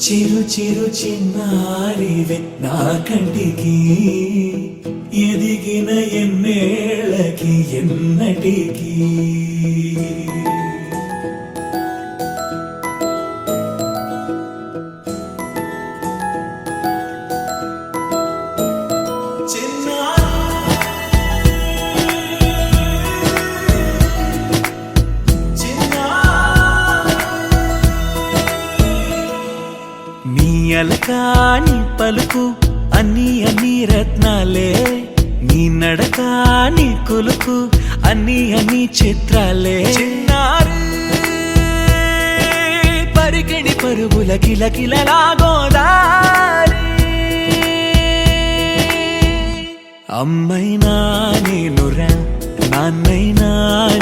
చిరు చిరు చిన్నారివే నా కంటికి ఎదిగిన ఎన్నేళ్ళకి ఎన్నటికి అలకాని పలుకు అన్ని అన్ని రత్నాలే నీ నడకాని కులుకు అన్ని అన్ని చిత్రాలే చిన్నారు పరికిణి పరుగుల కిలకిలలాగోదారి అమ్మైనా నేనురా నాన్నైనా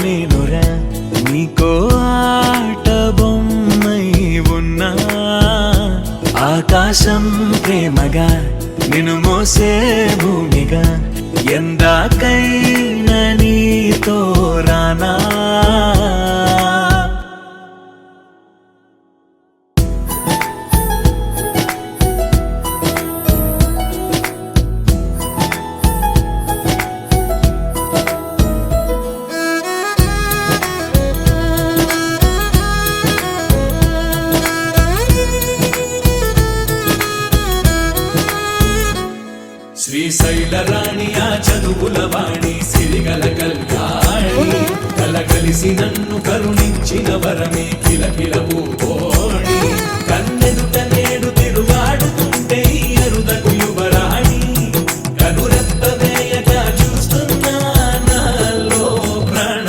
నేనురా నీకో ఆట బొమ్మై ఉన్నా ఆకాశం ప్రేమగా నిన్ను మోసే భూమిగా ఎందాకైనా నీతో రానా శ్రీశైల రాణి ఆ చదువుల వాణి సిరిగల కల్యాణి కలగలిసి నన్ను కరుణించిన వరమే కిలకిల పూకోణి కన్నెదుట నేడు తిరుగాడుతుంటే అరుదకు యువరాణి కనురెప్ప వేయక చూస్తున్నా నాలో ప్రాణ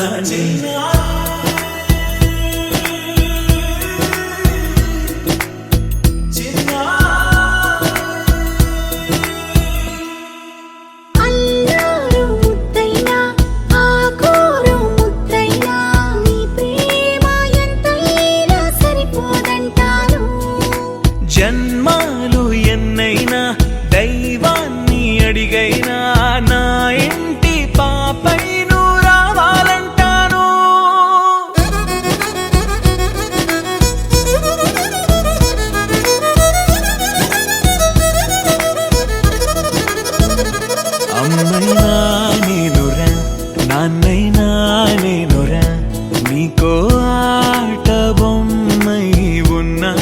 జన్మాలు ఎన్నైనా దైవాన్ని అడిగైనా నా ఇంటి పాపై నువ్వు రావాలంటాను అమ్మైనా నేనురా నాన్నైనా నేనురా నీకో ఆట బొమ్మై ఉన్నా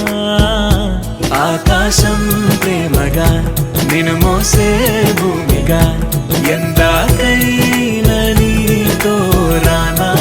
ఆకాశం ప్రేమగా నిన్ను మోసే భూమిగా ఎందాకైనా నీతో రానా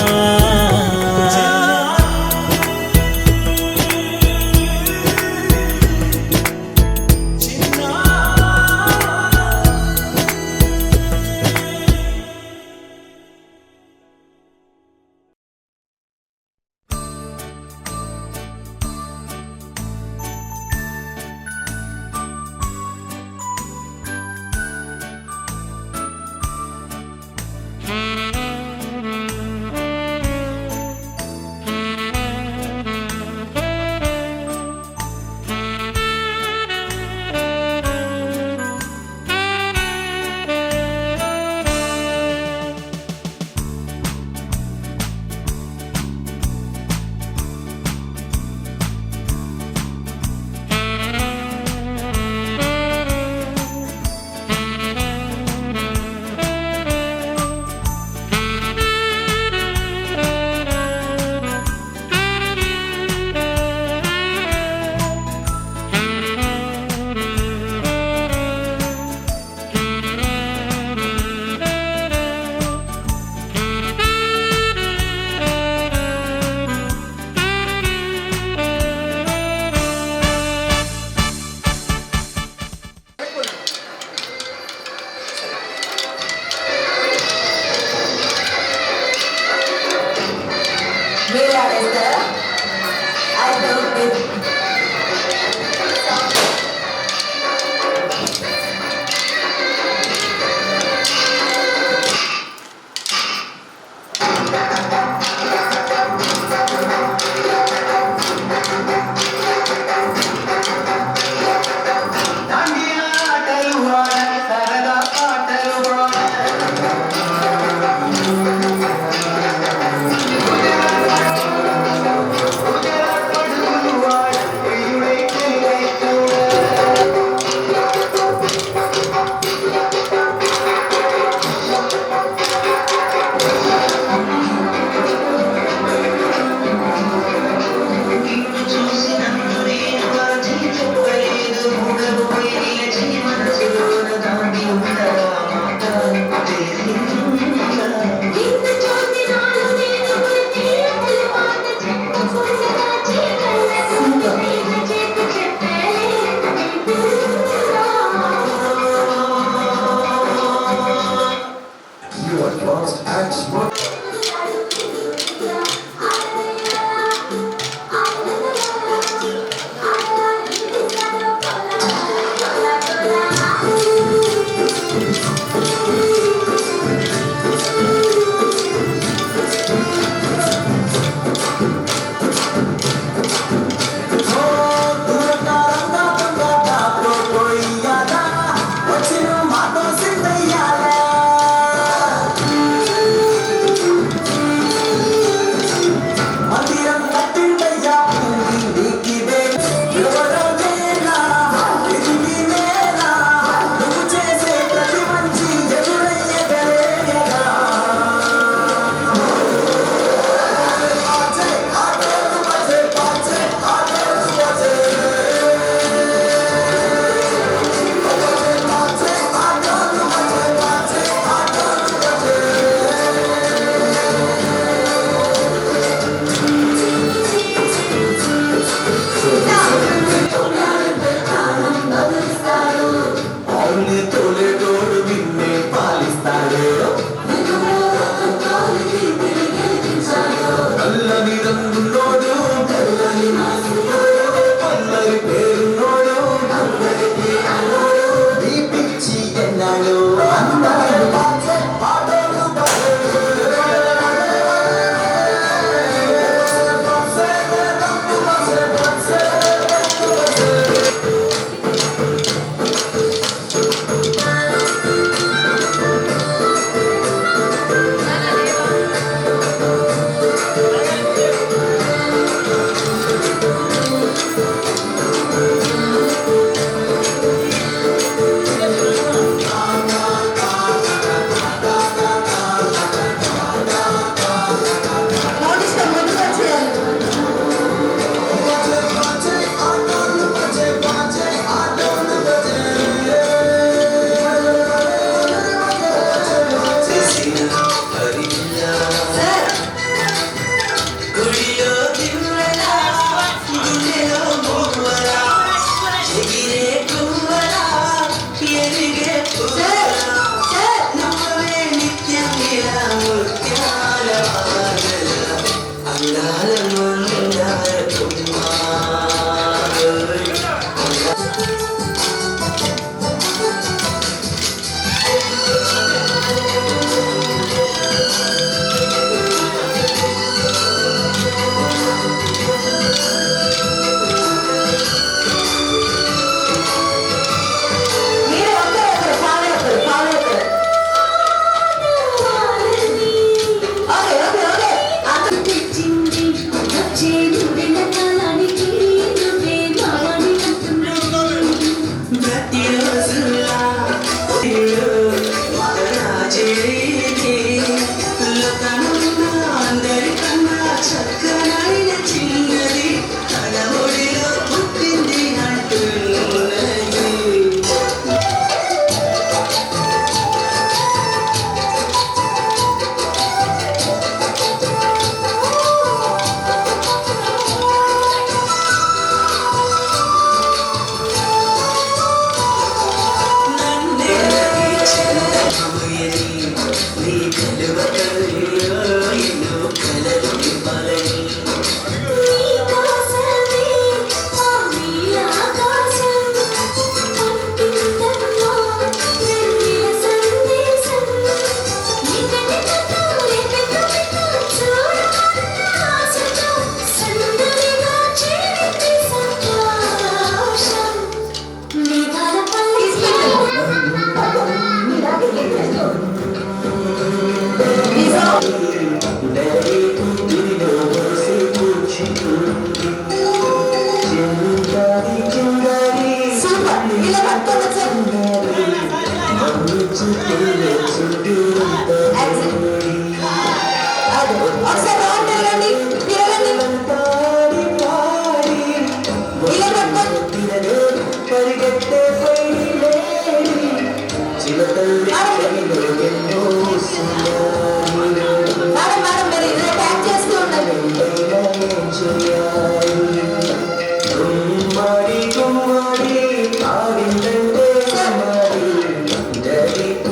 మీరు ఇదే ప్యాక్ చేస్తూ ఉండండి.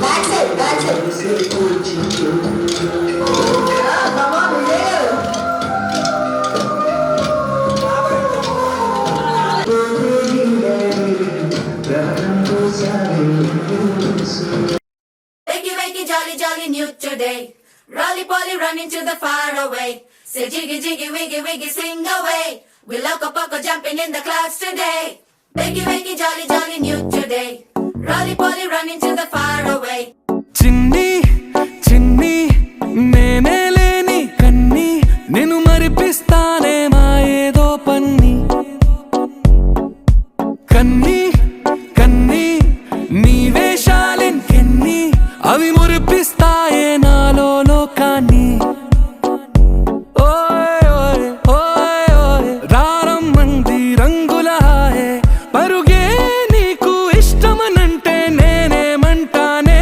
Back side back side. Come on, Vijay. Wakey, wakey, jolly, jolly, new today. Rolly poly, running to the far away. Say jiggy, jiggy, wiggy, wiggy, sing away. We loco poco jumping in the clouds today. Wakey, wakey, jolly, jolly, new today. Rolly poly, running to the far away. చిన్ని చిన్ని నేనే లేని కన్ని నేను మరిపిస్తానే మా ఏదో పన్ని కన్ని కన్ని నీ వేషాలెన్ని అవి మురిపిస్తాయే నాలో లోకాన్ని ఓయ్ ఓయ్ ఓయ్ ఓయ్ రారమ్మంది రంగుల హాయే పరుగే నీకు ఇష్టమనంటే నేనేమంటానే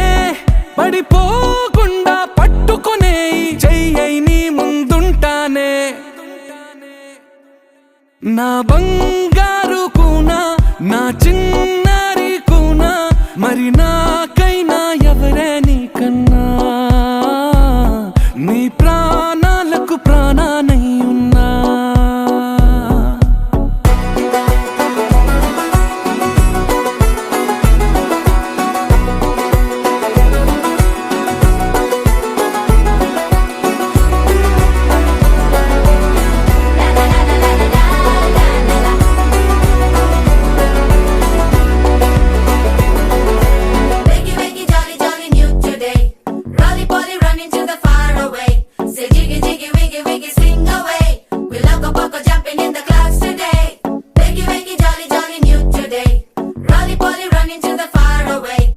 పడిపోకుండా పట్టుకునే చెయ్యై నీ ముందుంటానే నా బంగారు కూనా నా చిన్నారి కూనా మరి నాకైనా ఎవరే నీకన్నా నీ ప్రాణాలకు ప్రాణానై ఉన్నా Wakey, wakey, jolly, jolly, new today. Rolly poly, running to the far away. Say jiggy, jiggy, wiggy, wiggy, sing away. We loco poco jumping in the clouds today. Wakey, wakey, jolly, jolly, new today. Rolly poly, running to the far away.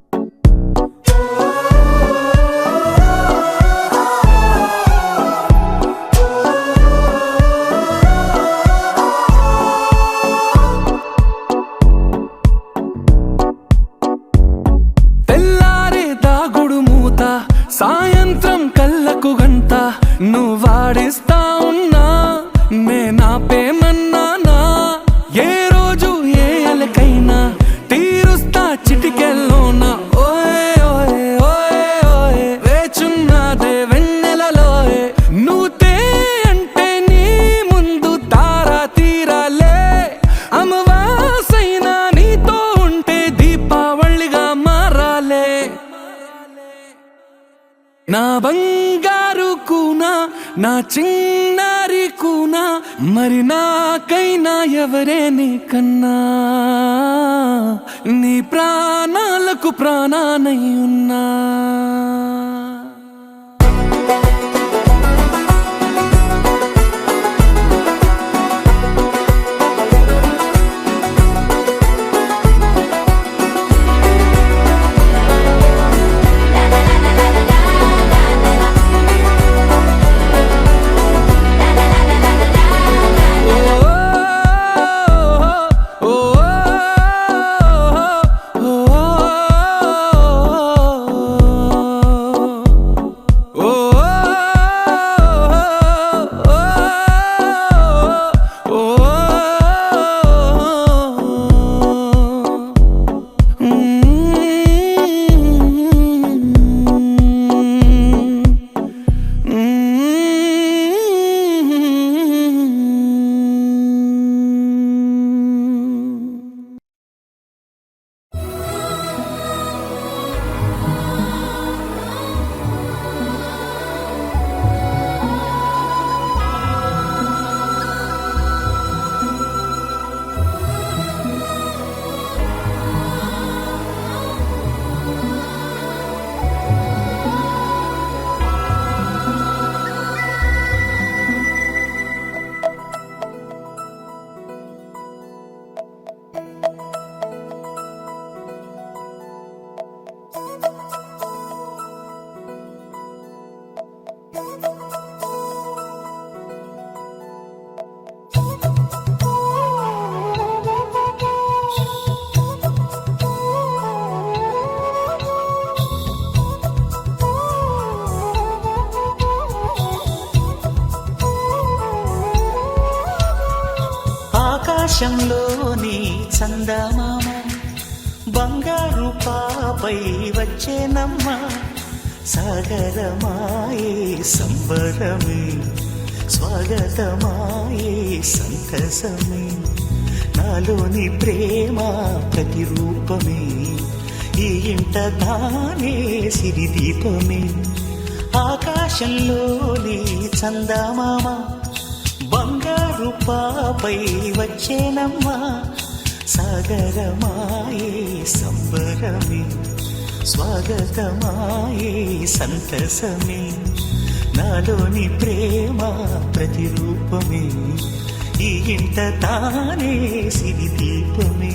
తెల్లారే దాగుడు మూత సాయంత్రం కళ్ళకు గంట నువ్వాడిస్తా ఉన్నా నేనాపేమన్నానా ఏ రోజు ఏ అలకైనా తీరుస్తా చిటికెల్లోనా ఓయ్ ఓయ్ ఓయ్ ఓయ్ వేచున్నదే వెన్నెలలోయే నువ్వుతే అంటే నీ ముందు తారా తీరాలే అమవాసైనా నీతో ఉంటే దీపావళిగా మారాలే నా బంగారు కూనా నా చిన్నారి కూనా మరి నాకైనా ఎవరే నీకన్నా నీ ప్రాణాలకు ప్రాణానై ఉన్నా ఆకాశంలోని చందమామ బంగారు పాపై వచ్చేనమ్మ సాగరమాయే సంబరమే స్వాగతమాయే సంతసమే నాలోని ప్రేమ ప్రతిరూపమే ఈ ఇంట తానే సిరిదీపమే ఆకాశంలోని చందమామ బంగారు పాపై వచ్చేనమ్మా సాగరమాయే సంబరమే స్వాగతమాయే సంతసమే నాలోని ప్రేమ ప్రతిరూపమే ఈ ఇంట తానే సిరిదీపమే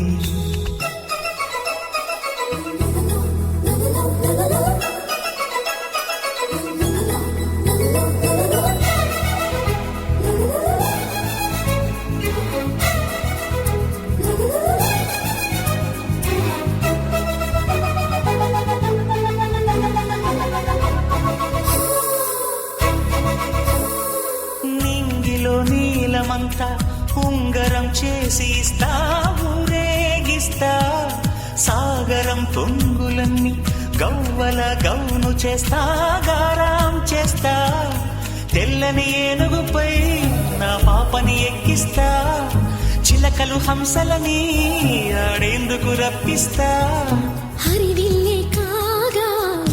నీలమంతా ఉంగరం చేసి ఇస్తా ఊరేగిస్తా సాగరం పొంగులన్నీ గవ్వల గౌను చేస్తా గారాం చేస్తా తెల్లని ఏనుగుపై నా పాపని ఎక్కిస్తా చిలకలు హంసలని ఆడేందుకు రప్పిస్తా హరివిల్లే కాగా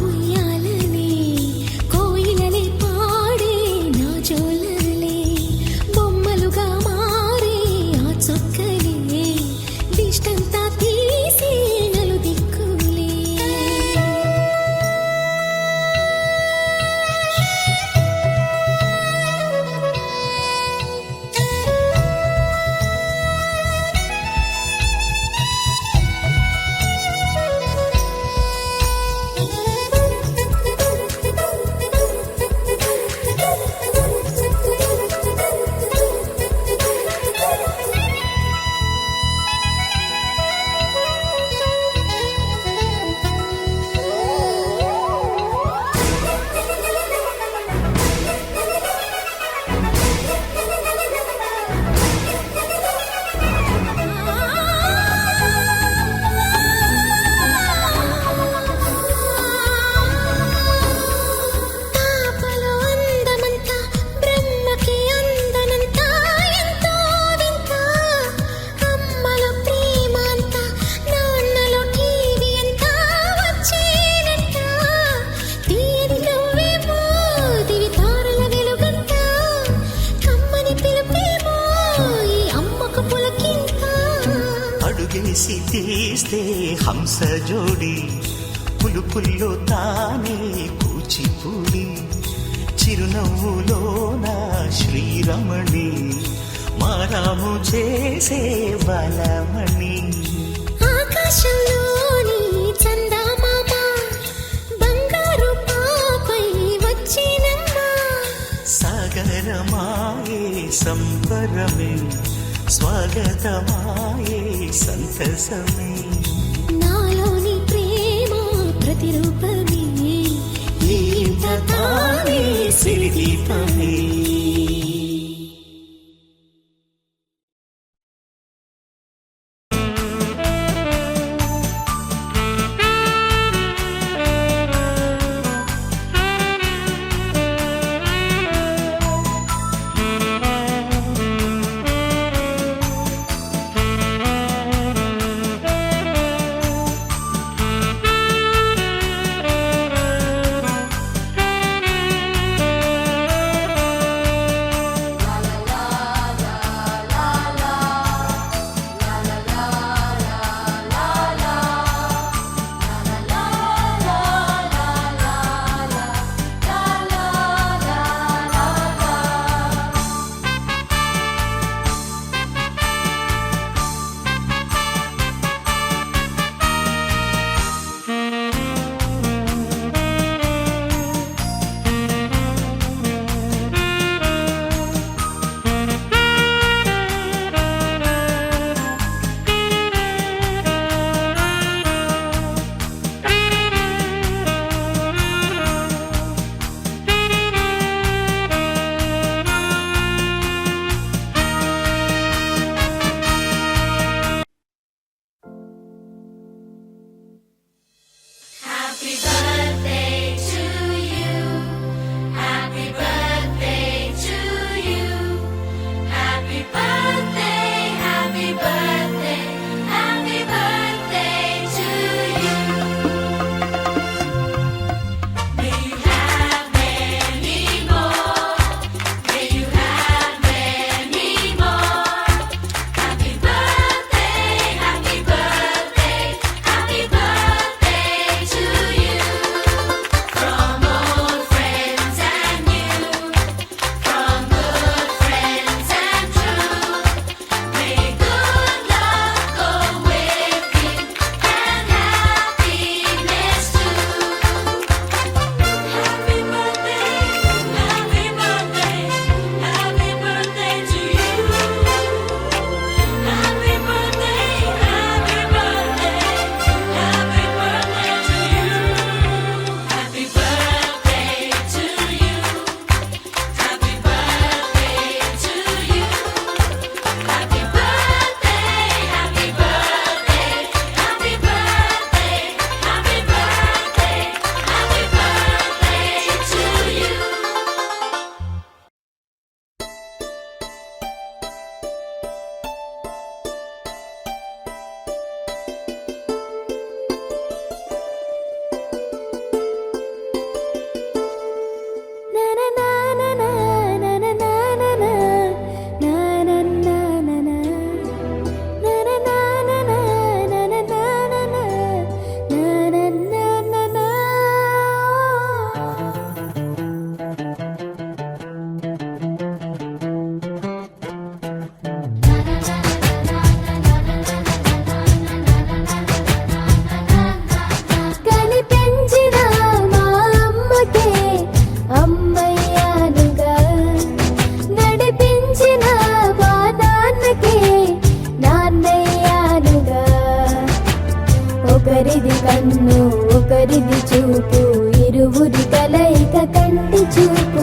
ఉయ్యాలనే కోయిలలే పాడే నా జోలలే బొమ్మలుగా మారే ఆ చొక్కలే దిష్టంతా తీసి నలు దిక్కులే అడుగేసి తీస్తే హంస జోడి పులుపుల్లో తానే కూచిపూడి చిరునవ్వులో నా శ్రీరమణి మారాము చేసే బలమణి ఆకాశంలోని చందమామ బంగారు పాపై వచ్చినమ్మా సాగరమాయే సంబరమే స్వాగతమాయే సంతసమే నాలోని ప్రేమ ప్రతిరూపమే ఈ ఇంట తానే సిరిదీపమే ఒకరిది కన్ను ఒకరిది చూపు ఇరువురి కలయిక కంటి చూపు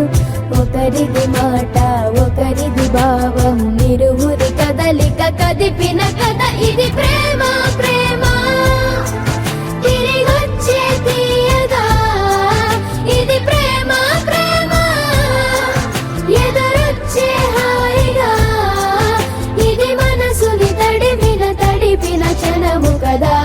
ఒకరిది మాట ఒకరిది భావం ఇరువురి కదలిక కదిపిన కథ ఇది ప్రేమ ప్రేమ తిరిగొచ్చే తీయగా ఇది ప్రేమ ప్రేమ ఎదురొచ్చే హాయిగా ఇది మనసుని తడిపిన క్షణము కదా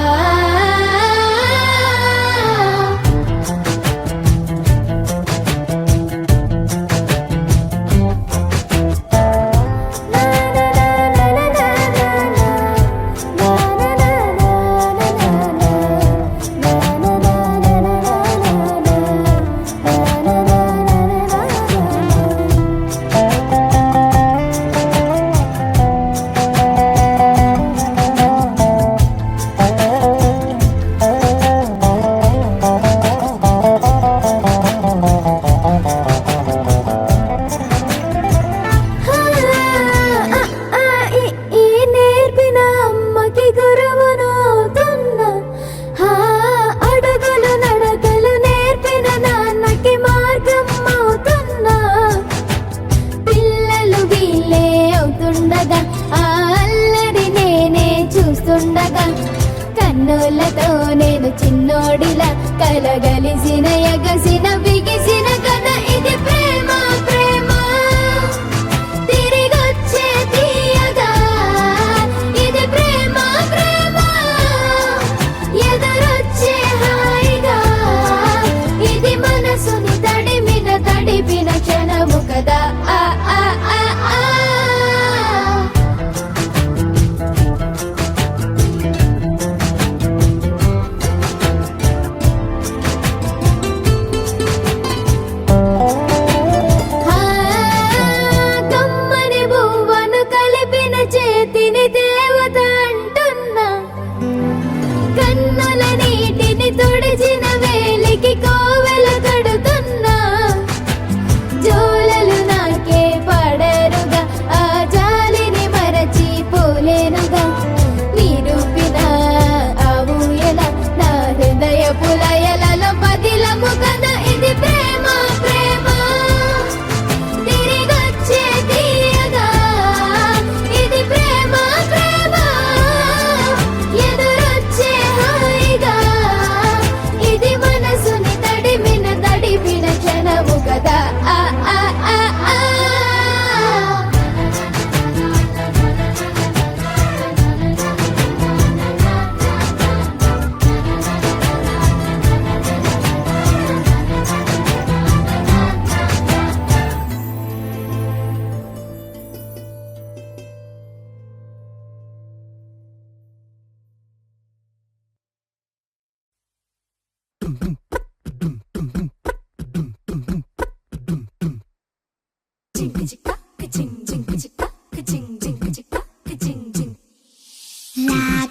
కన్నులతో నేను చిన్నోడిలా కలగలిసిన ఎగసిన బిగిసిన కథ ఇది ప్రేమ ప్రేమ తిరిగొచ్చే తీయగా ఇది ప్రేమ ప్రేమ ఎదురొచ్చే హాయిగా ఇది మనసుని తడిపిన క్షణము కదా ఆ ఆ ఆ ఆ తుడిచిన వేలికి కోవెల కడుతున్నా జోలలు నాకే పడరుగా ఆ జాలిని మరచి పోలేనుగా నిరూపిన ఆ ఊయల నా హృదయ పులయలలో పదిలము కదా ఇది ప్రేమ ప్రేమ తిరిగొచ్చే తీయగా ఇది ప్రేమ ప్రేమ ఎదురొచ్చే హాయిగా ఇది మనసుని తడిపిన క్షణము కదా ఆ ఆ ఆ ఆ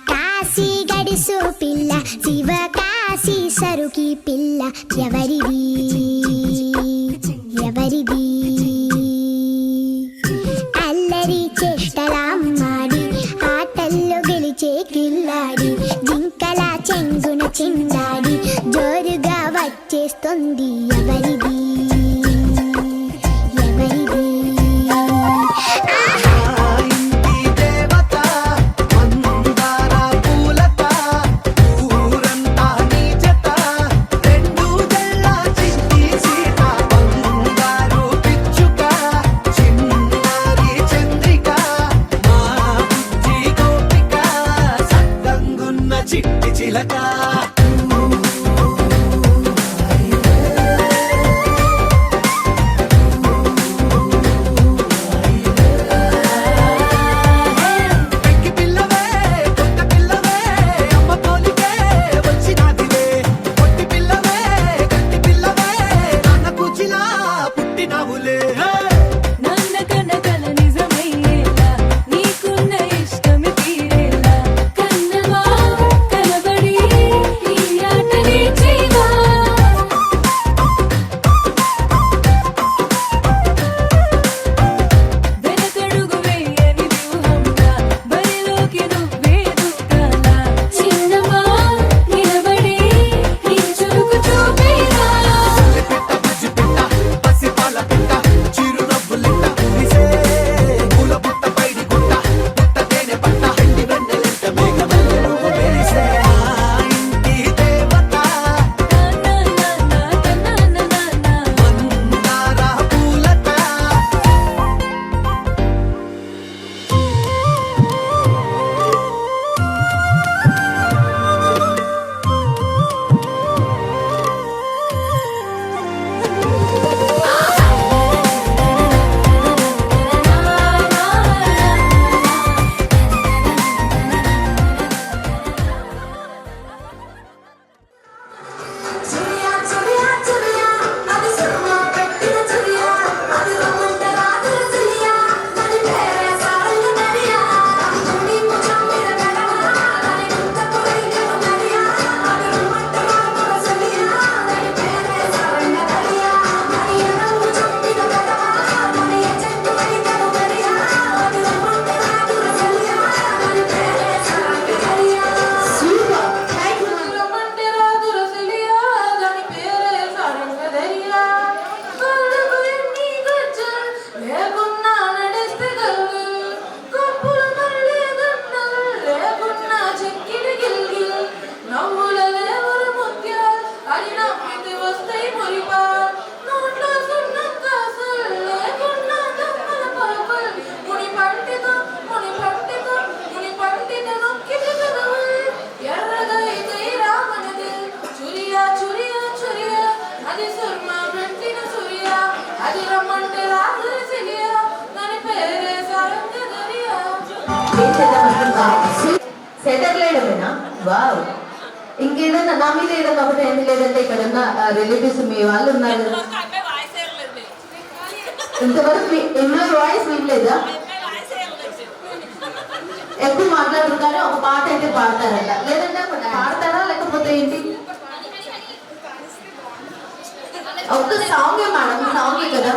కాశీ గడిసు పిల్ల శివ కాశీ సరుకి పిల్ల ఎవరిది ఎవరిది అల్లరి చేష్టలామ్మాడి ఆటల్లో గెలిచే కిల్లాడి జింకల చెంగున చిందాడి జోరుగా వచ్చేస్తుంది ఎవరిది ఎవరిది చిట్టి చిలక నీకున్న ఇష్టమి తీరేలా కన్నవా కనబడి వేయడమేనా? వావ్. ఇంకేదన్నా నా మీద ఏదన్నా ఒకటి ఏంది, లేదంటే ఇక్కడ ఉన్న రిలేటివ్స్ మీ వాళ్ళు ఉన్నారు కదా, ఇంతవరకు ఎన్నో వాయిస్ వినలేదా? ఎప్పుడు మాట్లాడరు కానీ ఒక పాట అయితే పాడతారట, లేదంటే పాడతారా లేకపోతే ఏంటి? ఒక్క సాంగే మేడం, సాంగే కదా.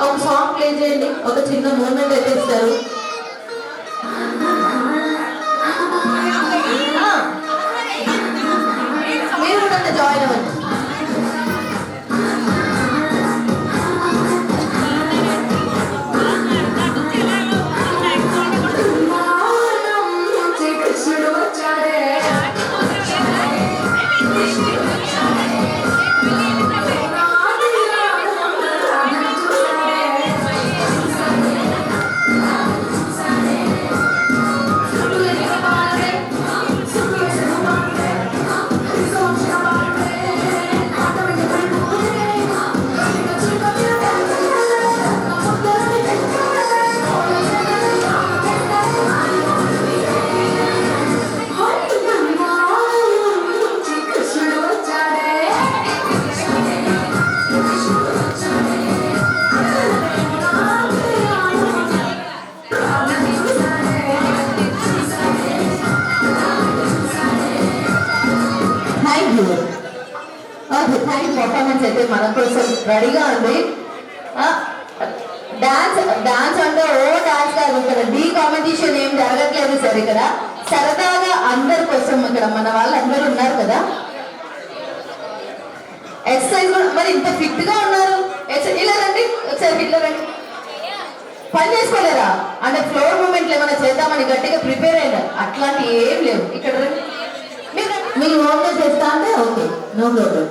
ఒక సాంగ్ ప్లే చేయండి, ఒక చిన్న మూమెంట్ అయితే ఇస్తారు. మీరు కూడా జాయిన్ అవ్వండి. పర్ఫార్మెన్స్ అయితే మన కోసం రెడీగా ఉంది. డాన్స్ డాన్స్ అంటే ఓ డాన్స్ కాదు, ఇక్కడ డి కాంపిటీషన్ ఏం జరగట్లేదు సార్. ఇక్కడ సరదాగా అందరి కోసం ఇక్కడ మన వాళ్ళు అందరూ ఉన్నారు కదా, ఎక్సర్సైజ్ కూడా మరి ఇంత ఫిట్ గా ఉన్నారు. ఇలా రండి ఒకసారి, ఇట్లా రండి. పని చేసుకోలేరా అంటే ఫ్లోర్ మూమెంట్లు ఏమైనా చేద్దామని గట్టిగా ప్రిపేర్ అయినారు? అట్లాంటి ఏం లేవు. ఇక్కడ రండి, మీరు ఓన్గా చేస్తా అంటే ఓకే, నో ప్రాబ్లం.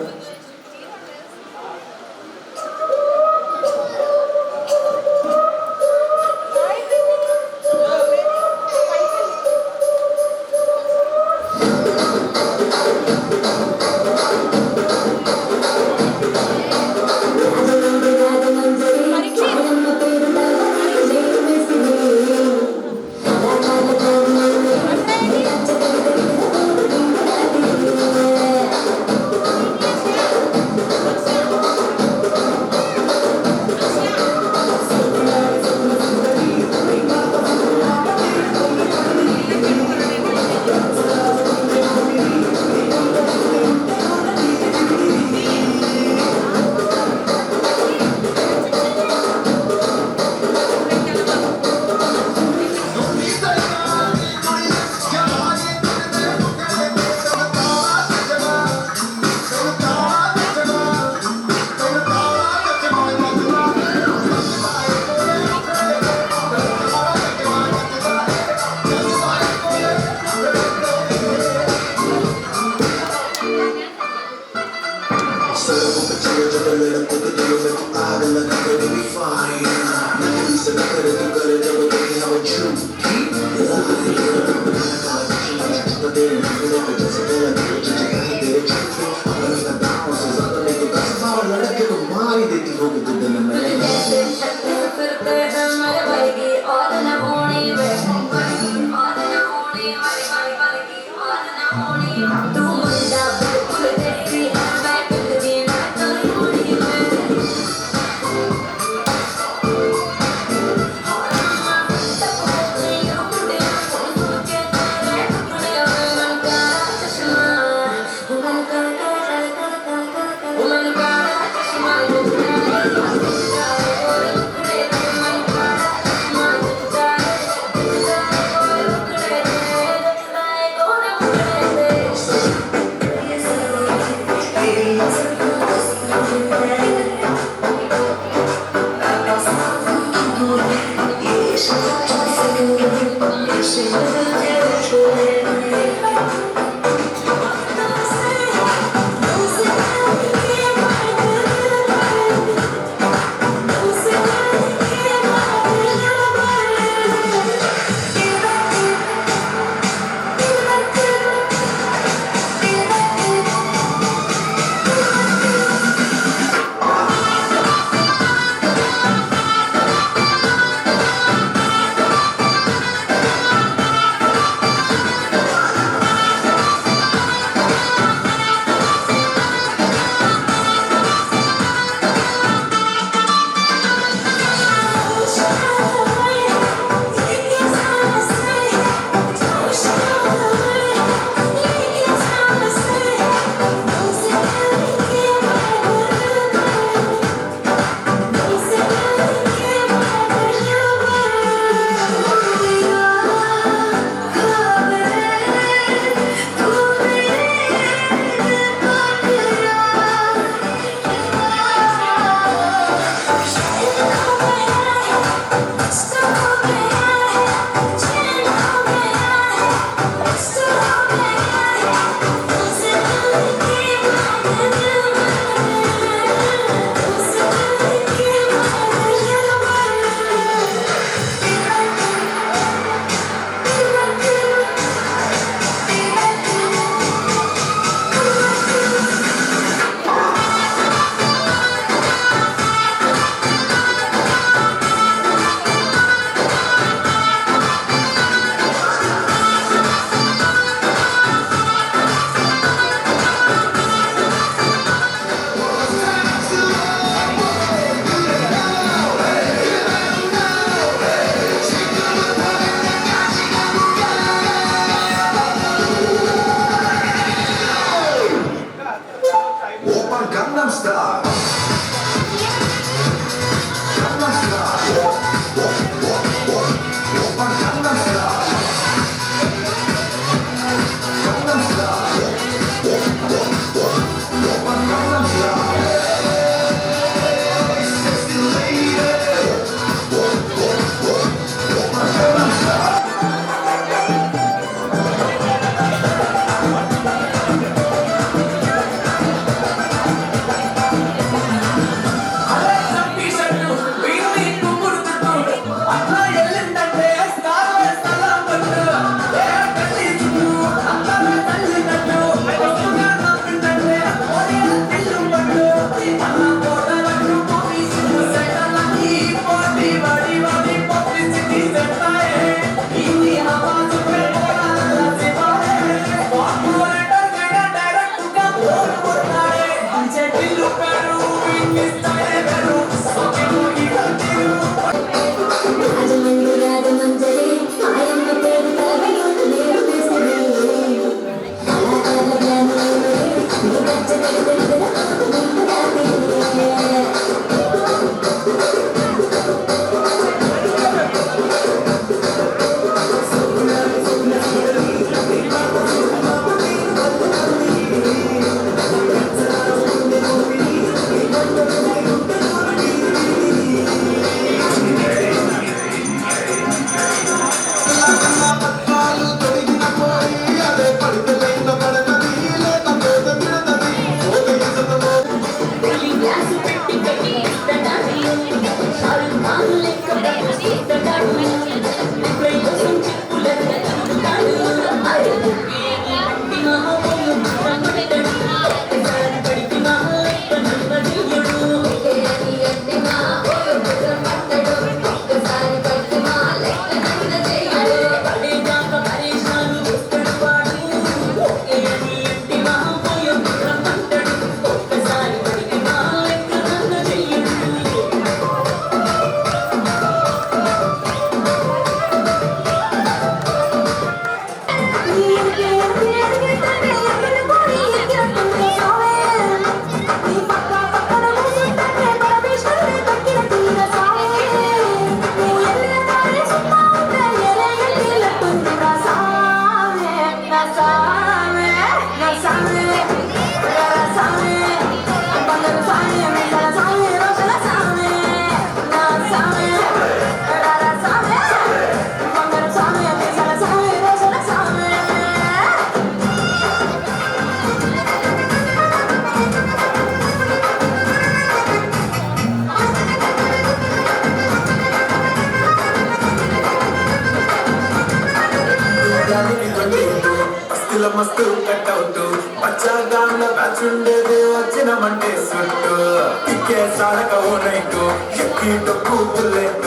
మస్తు కట్అవుట్ పచ్చగాన బ్యాచ్ ఉండేది వచ్చినమంటే సుట్టు తిక్కే సాలక ఓ నైట్ ఎక్కి తొక్కు బుల్లెట్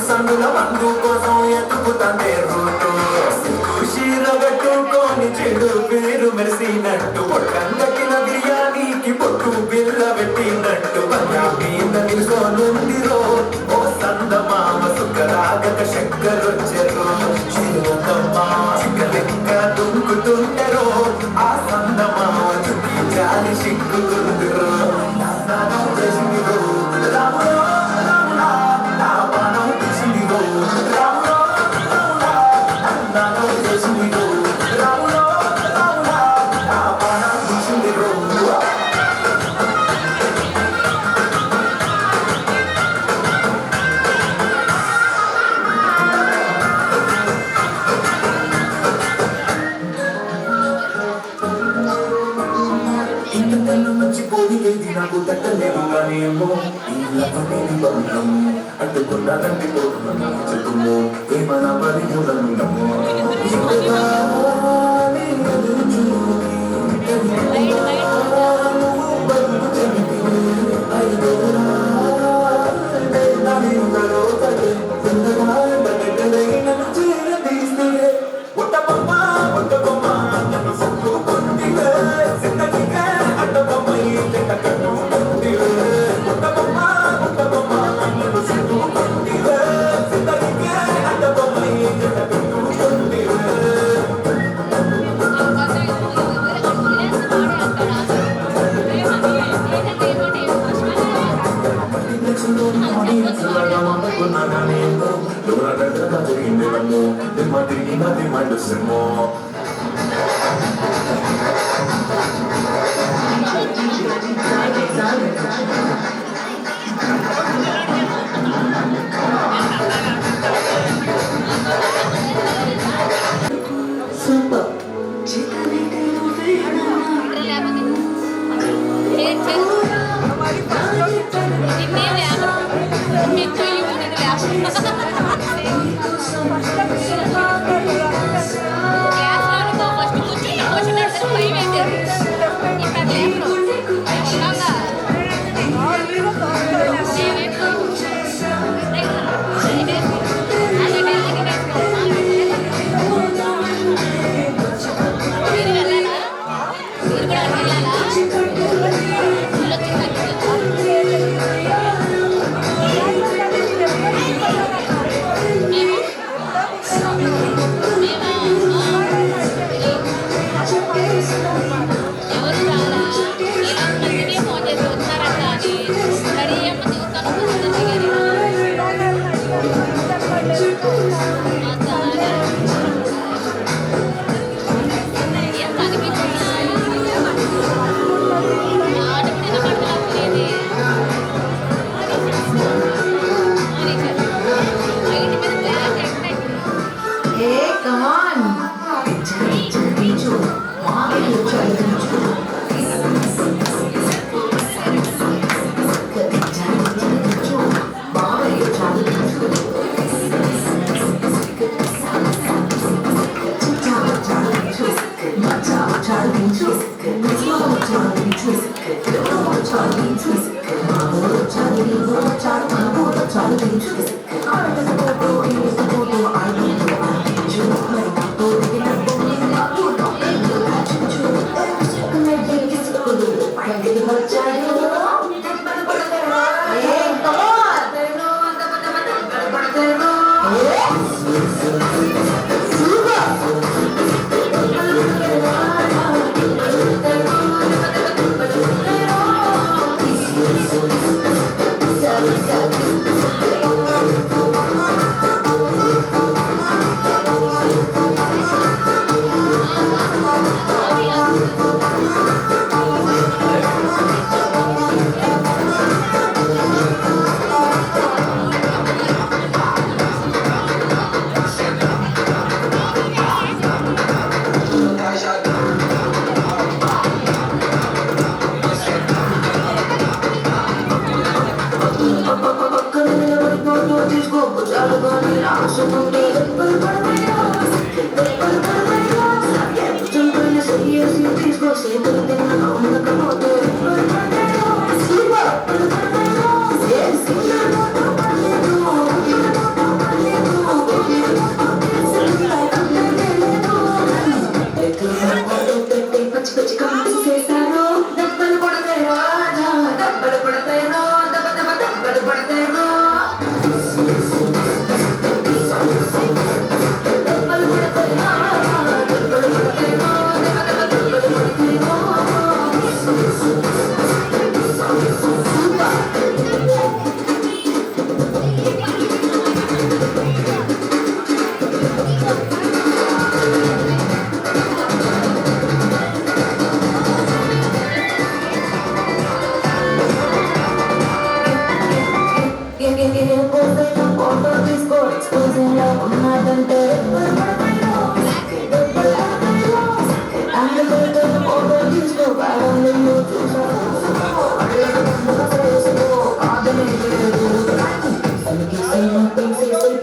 సందుల మందు కోసం ఎత్తుకుతాండే రూటు ఖుషీర పెట్టుకొని చెడు పేరు మెరిసినట్టు పొట్టంగట్టిన బిర్యానీకి పొట్టు బిల్ల పెట్టినట్టు పంజాబీ నిలుసోనుందిరో ఓ సందమామ సుఖరాగక శంకరొచ్చెరు చిరుతమ్మా చిక్కలెక్క దుంకుతుంటరో ఆ సందమామ చుట్టి జాలి సిగ్గుతుందిరో చేసిందిరో రాములో రాములా నా పానం తీసిందిరో రాములో రాములా నాలో చేసిందిరో రాములో రాములా నా పానం తీసిందిరో పోదిలేది నాకు తట్టలేదు కానీ ఏమో ఈ బంధం అడ్డుకున్నానంటే పోతున్నాను చెప్పుము ఏమన్నా పరిమూలము చాలు దించు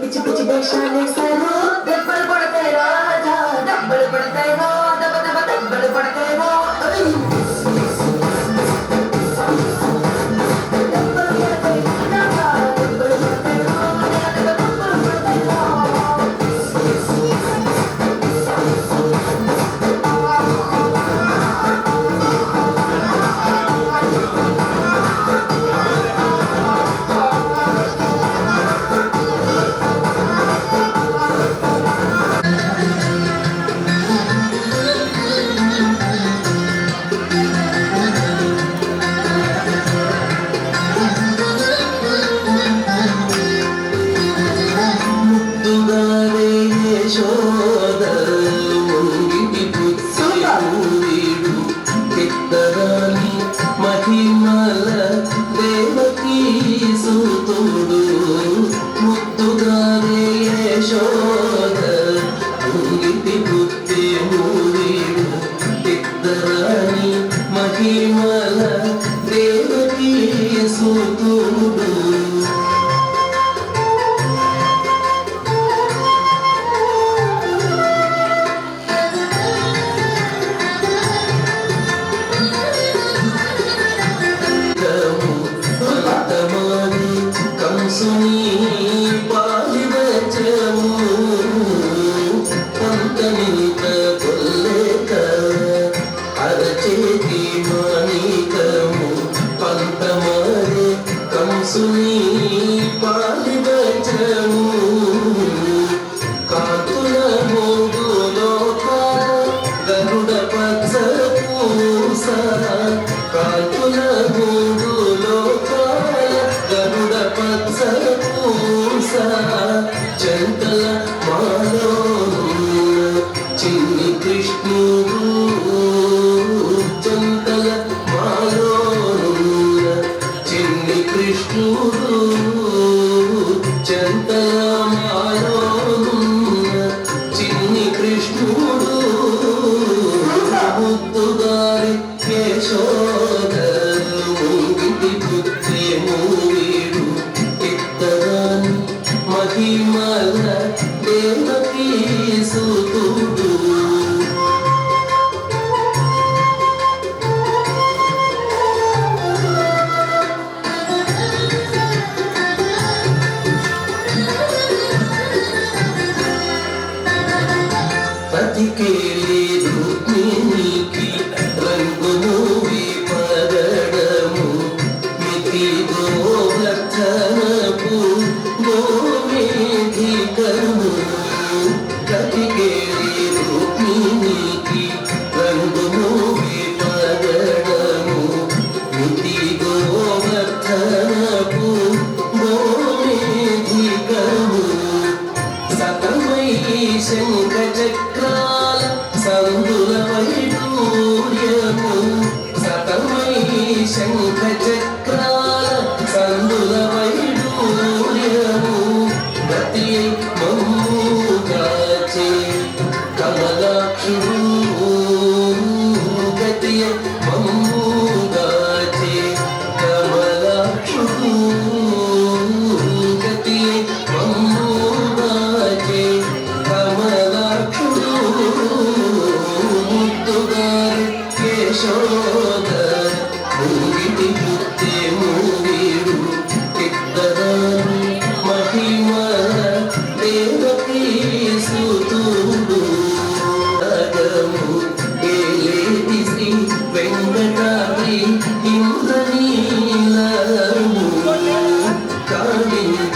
పిచ్చి పిచ్చి వేషాలు వేశారు దెబ్బలు పడతాయి రాజా దెబ్బలు పడతాయి దెబ్బలు పడతాయి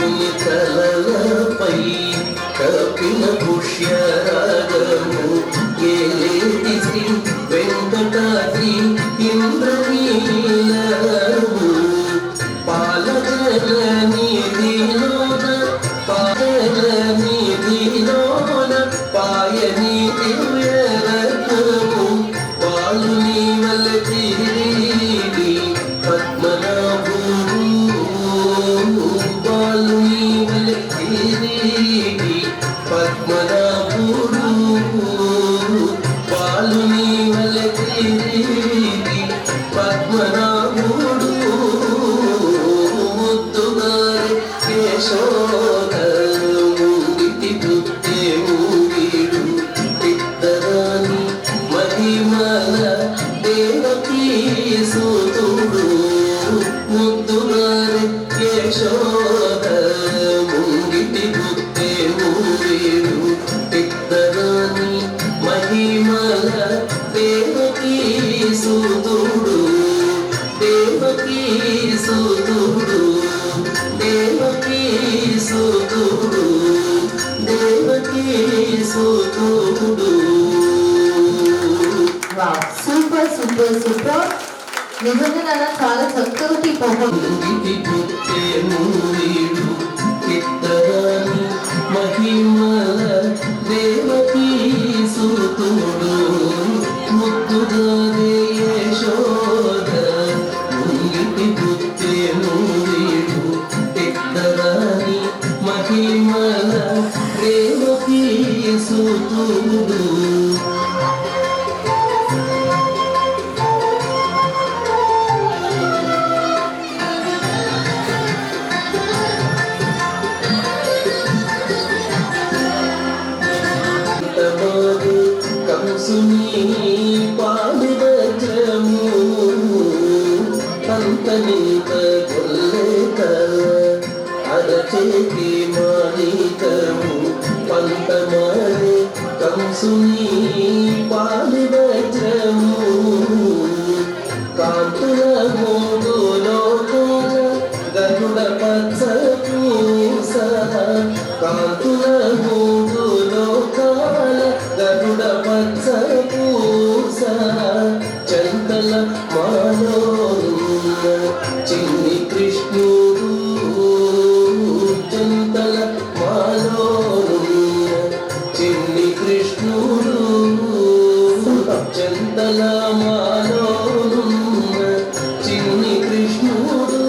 ముని తలలపై కపిల పుష్యరాగము ఏలేటి శ్రీ వెంకటాద్రి ఇంద్రనీలము పాలజల నిధిలోన పాయల నిధిలోన పాయని దివ్యరత్నము పాలుని వల్ల తిరిగి పద్మనాభుడు పాలుని వల్ల తిరిగి పద్మనాభుడు పాలుని వల్ల తిరిగి పద్మనాభుడు ముద్దుగారి కేశోదముంగిటి పుట్టే ఊరిడు పిత్తరాని మహిమల దేవకీ సూతుడు ముద్దుగారి కేశోదముంగిటి పుట్టే ఊరిడు పిత్తరాని మహిమల దేవకీ సూతుడు దేవకీ సూతుడు దేవకీ సూతుడు దేవకీ సూతుడు. Wow, super super super. నిజంగా నాన్న చాలా చక్కటి పర్ఫార్మెన్స్. ఇంగిటి పుట్టే మూవీడు పిత్తరాని మహిమల దేవకీ సూతుడు ముద్దుగారే యశోద ఇంగిటి పుట్టే మూవీడు పిత్తరాని మహిమల దేవకీ సూతుడు. కంసుని పాలివజ్రము పంతనింత కొల్లేక అరచేతి మాణికము పంతమాడి కంసుని పాలివజ్రము కాంతుల మూడులో గరుడ పచ్చ పూస కాంతుల మూడులో కాల గరుడ పచ్చ పూస చంతల మాలోనున్న చిన్ని కృష్ణుడు చంతల మాలోనున్న చిన్ని కృష్ణుడు చంతల మాలోనున్న చిన్ని కృష్ణుడు.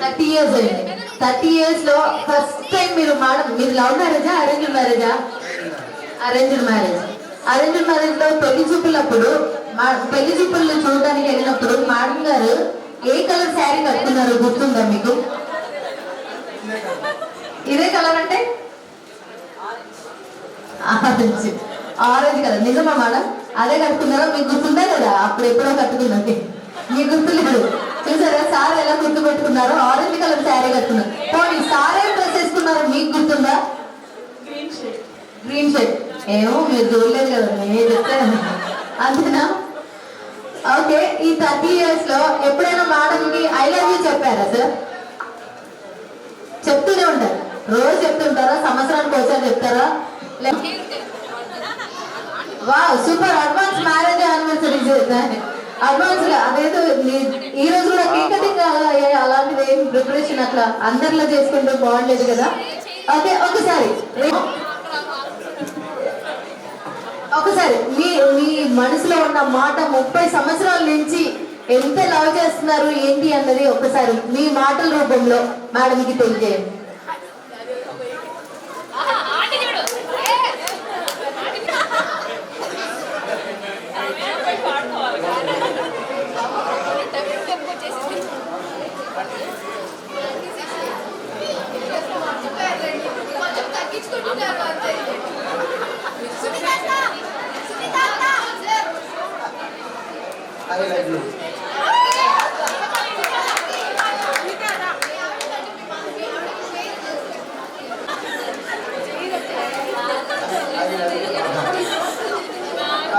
30 years అయింది. 30 years లో ఫస్ట్ టైం మీరు లవ్ మ్యారేజా అరేంజ్డ్ మ్యారేజా? Arranged marriage. అరేంజ్డ్ మ్యారేజ్ లో పెళ్లి చూపులప్పుడు పెళ్లి చూపులు చూడడానికి వెళ్ళినప్పుడు మేడం గారు ఏ కలర్ శారీ కట్టుకున్నారు గుర్తుందా మీకు? ఇదే కలర్ అంటే ఆరెంజ్ కలర్. నిజమా మేడం? అదే కట్టుకున్నారా? మీకు గుర్తుందా లేదా? అప్పుడు ఎప్పుడో కట్టుకున్నది మీకు గుర్తులేదు. చూసారా సార్ ఎలా గుర్తు పెట్టుకున్నారో? ఆరెంజ్ కలర్ శారీ కట్టుకున్నారు. పోనీ సార్ ఏం డ్రెస్ వేసుకున్నారో మీకు గుర్తుందా? Green shirt. ఏమో మీరు చూడలేదు కదా, నేను చెప్తాను అంతేనా? ఓకే. ఈ 30 years లో ఎప్పుడైనా మేడంకి ఐ లవ్ యూ చెప్పారా సార్? చెప్తూనే ఉంటారు. రోజు చెప్తుంటారా? సంవత్సరానికి ఒకసారి చెప్తారా? Wow, super. Advance marriage anniversary advance గా అదేదో ఈ రోజు కూడా కేక్ కటింగ్ అలాంటిది ఏం ప్రిపరేషన్ అట్లా అందరిలో చేసుకుంటే బాగుండేది కదా. ఓకే, ఒకసారి మీ మనసులో ఉన్న మాట 30 సంవత్సరాల నుంచి ఎంత లవ్ చేస్తున్నారు ఏంటి అన్నది ఒకసారి మీ మాటల రూపంలో మేడంకి తెలియజేయండి.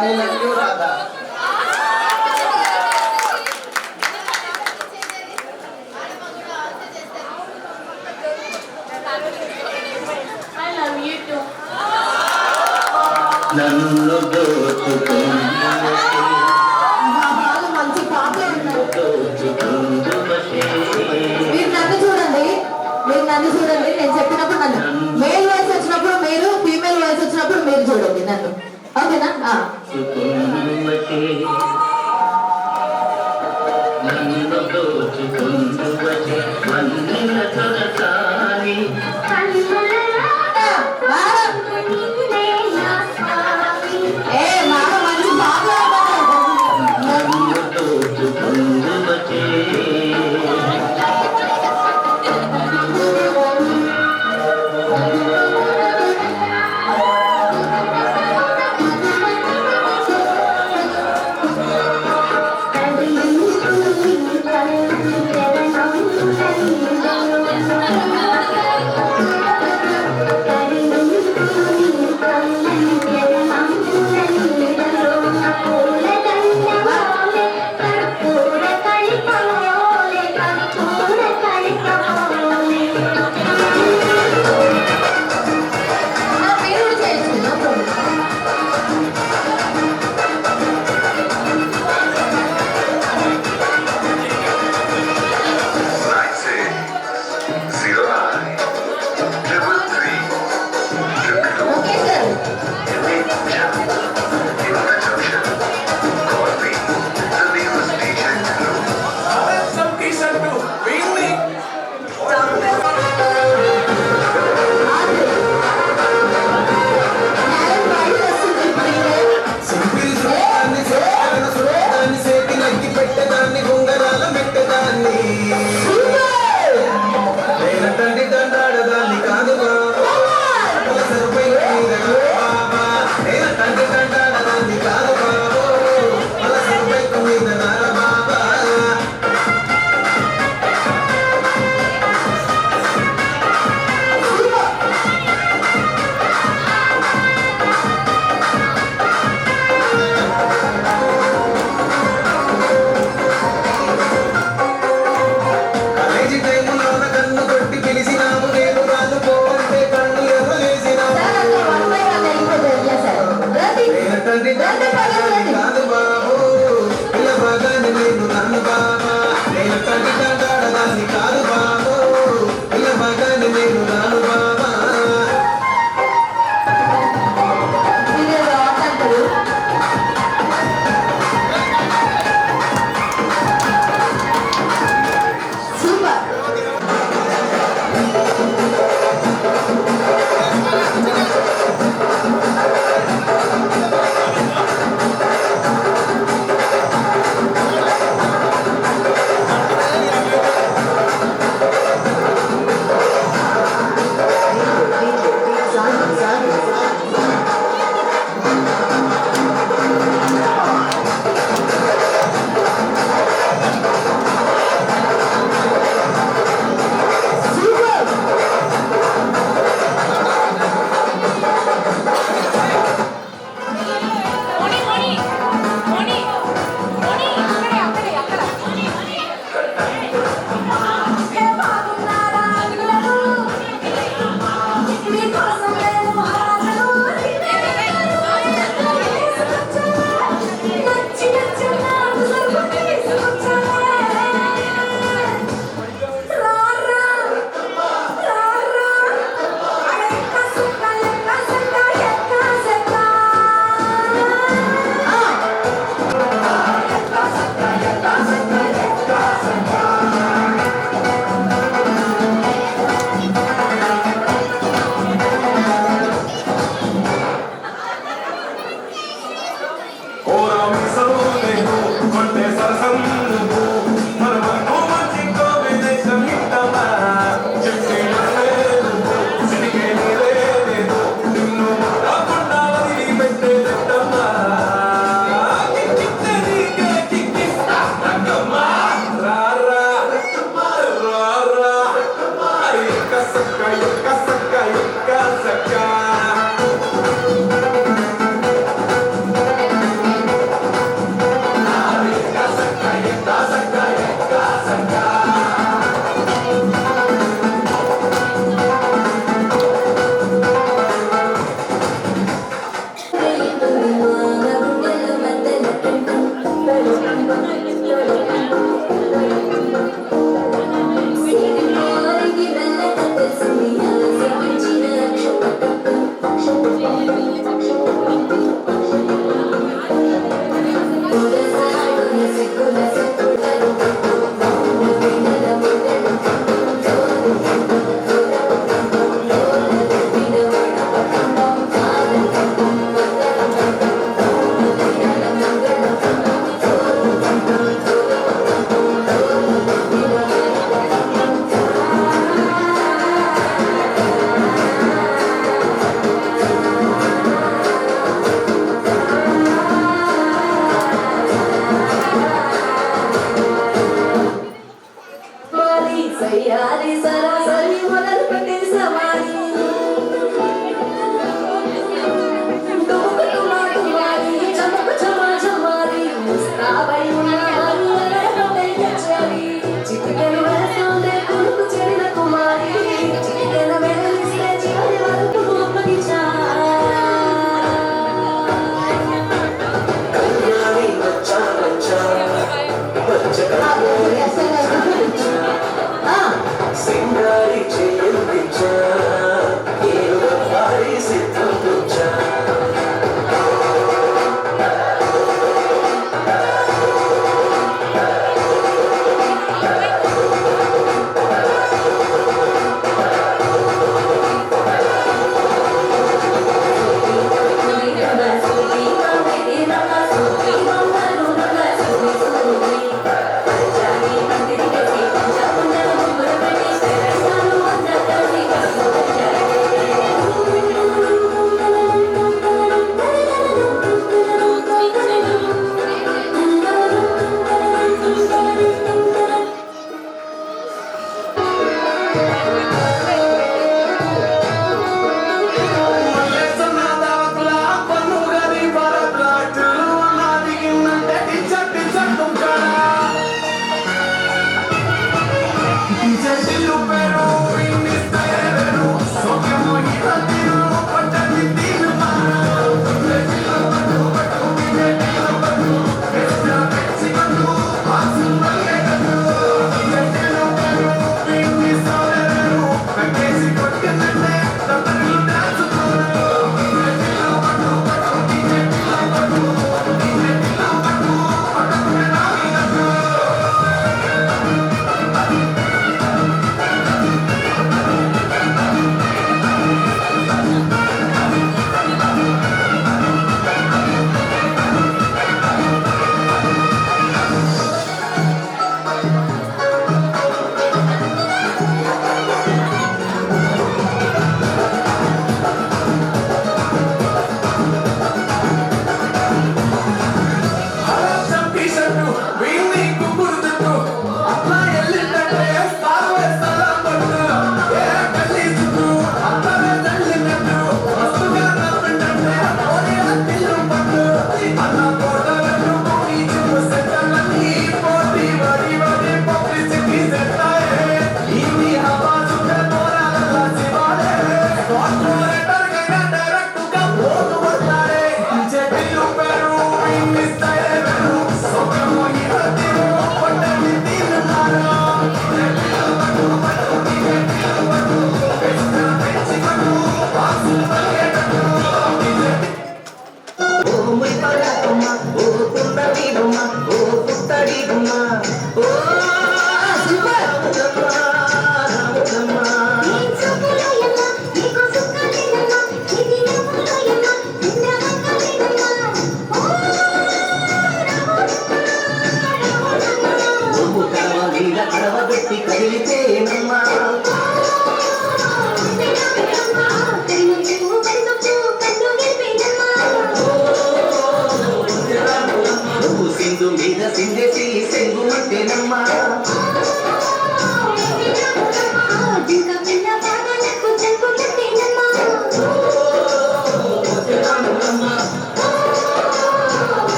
I love you, Radha. నన్ను దోచుకుందువటే వాళ్ళు మంచి పాపలే ఉన్నారు. దోచుకుందువటే మీరు నన్ను చూడండి నేను చెప్పినప్పుడు నన్ను మేల్ వాయిస్ వచ్చినప్పుడు మీరు ఫీమేల్ వాయిస్ వచ్చినప్పుడు మీరు చూడండి నన్ను ఓకేనా దోచుకుందువటే నన్ను దోచుకుందువటే మన్నిన తొలసాని ఏ మామ మంచి పాపలే ఉన్నారు. నన్ను దోచుకుందువటే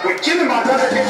వచ్చింది మాట్లాడండి